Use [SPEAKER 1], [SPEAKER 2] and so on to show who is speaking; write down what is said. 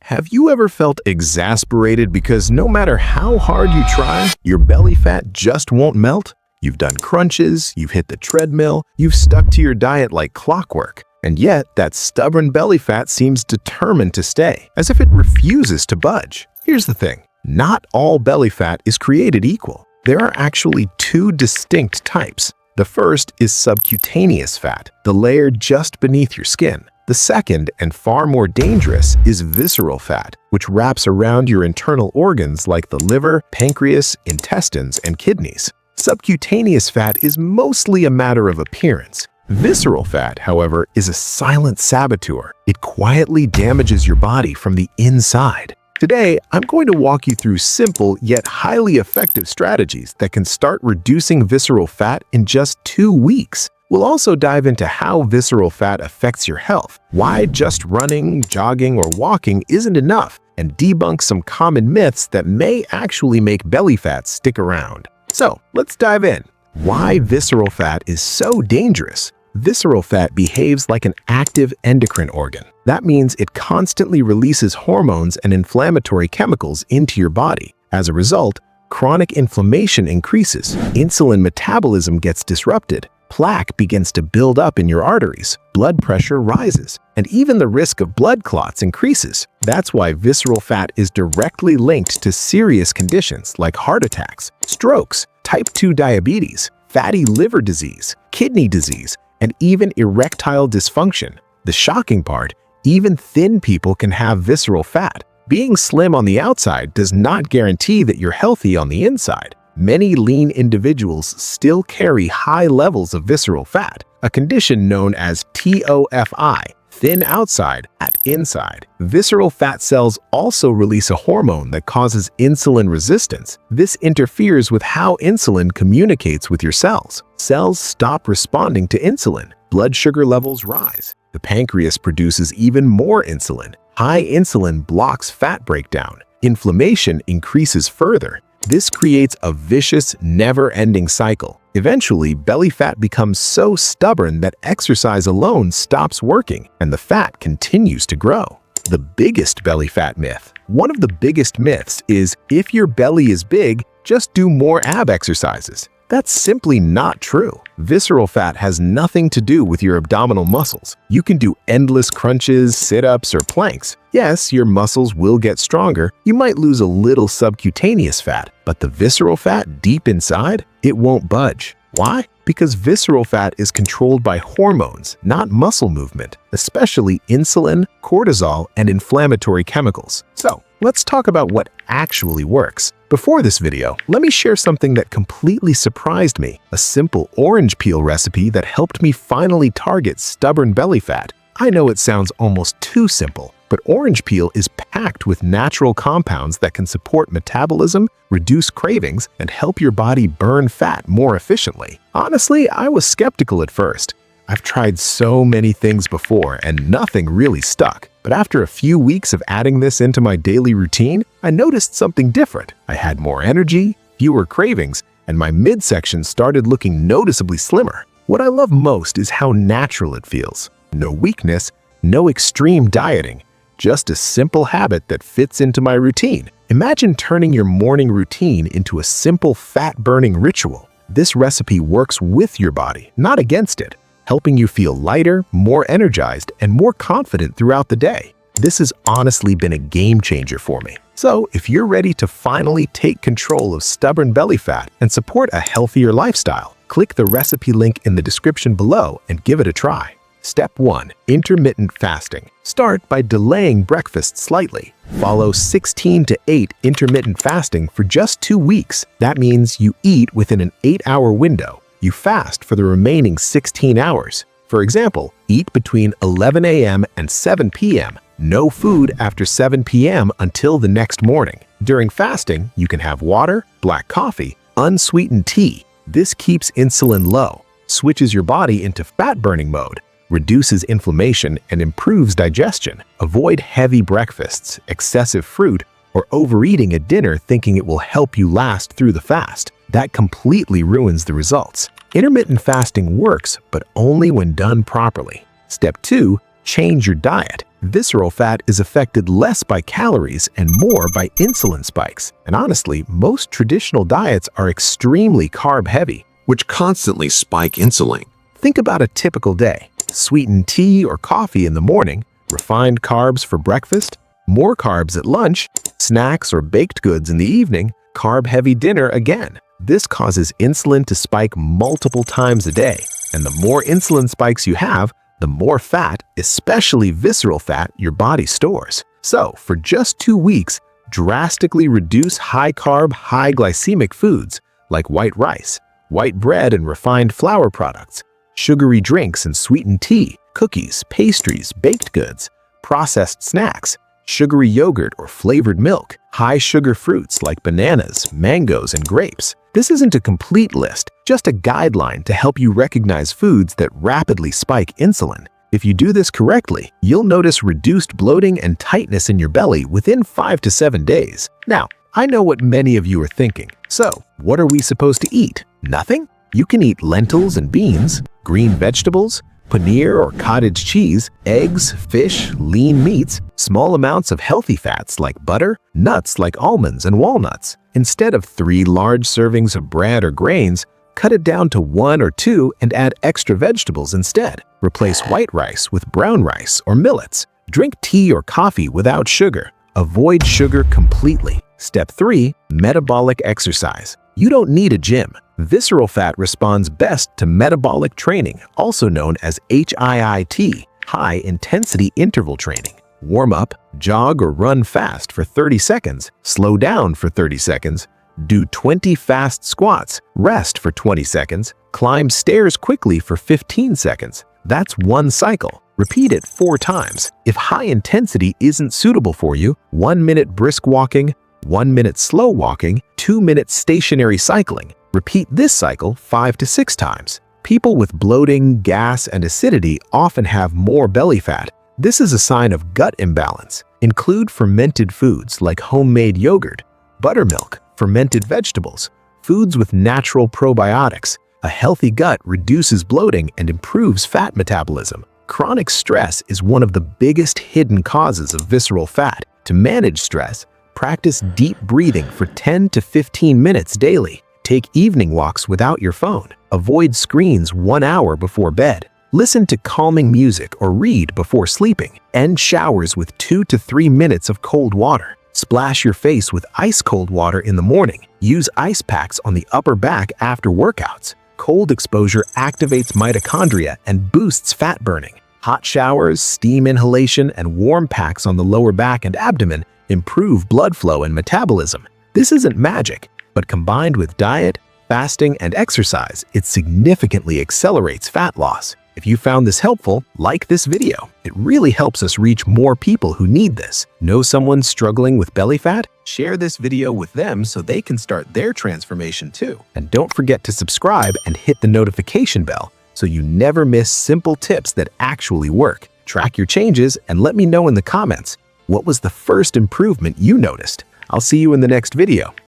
[SPEAKER 1] Have you ever felt exasperated because no matter how hard you try, your belly fat just won't melt? You've done crunches, you've hit the treadmill, you've stuck to your diet like clockwork, and yet that stubborn belly fat seems determined to stay, as if it refuses to budge. Here's the thing, not all belly fat is created equal. There are actually two distinct types. The first is subcutaneous fat, the layer just beneath your skin. The second, and far more dangerous, is visceral fat, which wraps around your internal organs like the liver, pancreas, intestines, and kidneys. Subcutaneous fat is mostly a matter of appearance. Visceral fat, however, is a silent saboteur. It quietly damages your body from the inside. Today, I'm going to walk you through simple yet highly effective strategies that can start reducing visceral fat in just 2 weeks. We'll also dive into how visceral fat affects your health, why just running, jogging, or walking isn't enough, and debunk some common myths that may actually make belly fat stick around. So, let's dive in. Why visceral fat is so dangerous? Visceral fat behaves like an active endocrine organ. That means it constantly releases hormones and inflammatory chemicals into your body. As a result, chronic inflammation increases, insulin metabolism gets disrupted, plaque begins to build up in your arteries, blood pressure rises, and even the risk of blood clots increases. That's why visceral fat is directly linked to serious conditions like heart attacks, strokes, type 2 diabetes, fatty liver disease, kidney disease, and even erectile dysfunction. The shocking part, even thin people can have visceral fat. Being slim on the outside does not guarantee that you're healthy on the inside. Many lean individuals still carry high levels of visceral fat, a condition known as TOFI, thin outside, fat inside. Visceral fat cells also release a hormone that causes insulin resistance. This interferes with how insulin communicates with your cells. Cells stop responding to insulin. Blood sugar levels rise. The pancreas produces even more insulin. High insulin blocks fat breakdown. Inflammation increases further. This creates a vicious, never-ending cycle. Eventually, belly fat becomes so stubborn that exercise alone stops working, and the fat continues to grow. The biggest belly fat myth. One of the biggest myths is, if your belly is big, just do more ab exercises. That's simply not true. Visceral fat has nothing to do with your abdominal muscles. You can do endless crunches, sit-ups, or planks. Yes, your muscles will get stronger. You might lose a little subcutaneous fat, but the visceral fat deep inside, it won't budge. Why? Because visceral fat is controlled by hormones, not muscle movement, especially insulin, cortisol, and inflammatory chemicals. So, let's talk about what actually works. Before this video, let me share something that completely surprised me, a simple orange peel recipe that helped me finally target stubborn belly fat. I know it sounds almost too simple, but orange peel is packed with natural compounds that can support metabolism, reduce cravings, and help your body burn fat more efficiently. Honestly, I was skeptical at first. I've tried so many things before and nothing really stuck. But after a few weeks of adding this into my daily routine, I noticed something different. I had more energy, fewer cravings, and my midsection started looking noticeably slimmer. What I love most is how natural it feels. No weakness, no extreme dieting, just a simple habit that fits into my routine. Imagine turning your morning routine into a simple fat-burning ritual. This recipe works with your body, not against it, helping you feel lighter, more energized, and more confident throughout the day. This has honestly been a game changer for me. So, if you're ready to finally take control of stubborn belly fat and support a healthier lifestyle, click the recipe link in the description below and give it a try. Step 1. Intermittent fasting. Start by delaying breakfast slightly. Follow 16 to 8 intermittent fasting for just 2 weeks. That means you eat within an 8-hour window. You fast for the remaining 16 hours. For example, eat between 11 a.m. and 7 p.m. No food after 7 p.m. until the next morning. During fasting, you can have water, black coffee, unsweetened tea. This keeps insulin low, switches your body into fat-burning mode, reduces inflammation, and improves digestion. Avoid heavy breakfasts, excessive fruit, or overeating at dinner thinking it will help you last through the fast. That completely ruins the results. Intermittent fasting works, but only when done properly. Step 2. change your diet. Visceral fat is affected less by calories and more by insulin spikes. And honestly, most traditional diets are extremely carb-heavy,
[SPEAKER 2] which constantly spike insulin.
[SPEAKER 1] Think about a typical day. Sweetened tea or coffee in the morning, refined carbs for breakfast, more carbs at lunch, snacks or baked goods in the evening, carb-heavy dinner again. This causes insulin to spike multiple times a day, and the more insulin spikes you have, the more fat, especially visceral fat, your body stores. So, for just 2 weeks, drastically reduce high-carb, high-glycemic foods like white rice, white bread and refined flour products, sugary drinks and sweetened tea, cookies, pastries, baked goods, processed snacks, sugary yogurt or flavored milk, high-sugar fruits like bananas, mangoes, and grapes. This isn't a complete list, just a guideline to help you recognize foods that rapidly spike insulin. If you do this correctly, you'll notice reduced bloating and tightness in your belly within 5 to 7 days. Now, I know what many of you are thinking. So, what are we supposed to eat? Nothing? You can eat lentils and beans, green vegetables, paneer or cottage cheese, eggs, fish, lean meats, small amounts of healthy fats like butter, nuts like almonds and walnuts. Instead of 3 large servings of bread or grains, cut it down to 1 or 2 and add extra vegetables instead. Replace white rice with brown rice or millets. Drink tea or coffee without sugar. Avoid sugar completely. Step 3. Metabolic exercise. You don't need a gym. Visceral fat responds best to metabolic training, also known as HIIT, high-intensity interval training. Warm up, jog or run fast for 30 seconds, slow down for 30 seconds, do 20 fast squats, rest for 20 seconds, climb stairs quickly for 15 seconds. That's 1 cycle. Repeat it 4 times. If high intensity isn't suitable for you, 1 minute brisk walking, 1 minute slow walking, 2 minutes stationary cycling. Repeat this cycle 5 to 6 times. People with bloating, gas, and acidity often have more belly fat. This is a sign of gut imbalance. Include fermented foods like homemade yogurt, buttermilk, fermented vegetables, foods with natural probiotics. A healthy gut reduces bloating and improves fat metabolism. Chronic stress is one of the biggest hidden causes of visceral fat. To manage stress, practice deep breathing for 10 to 15 minutes daily. Take evening walks without your phone. Avoid screens 1 hour before bed. Listen to calming music or read before sleeping. End showers with 2 to 3 minutes of cold water. Splash your face with ice-cold water in the morning. Use ice packs on the upper back after workouts. Cold exposure activates mitochondria and boosts fat burning. Hot showers, steam inhalation, and warm packs on the lower back and abdomen improve blood flow and metabolism. This isn't magic, but combined with diet, fasting, and exercise, it significantly accelerates fat loss. If you found this helpful, like this video. It really helps us reach more people who need this. Know someone struggling with belly fat? Share this video with them so they can start their transformation too. And don't forget to subscribe and hit the notification bell so you never miss simple tips that actually work. Track your changes and let me know in the comments, what was the first improvement you noticed? I'll see you in the next video.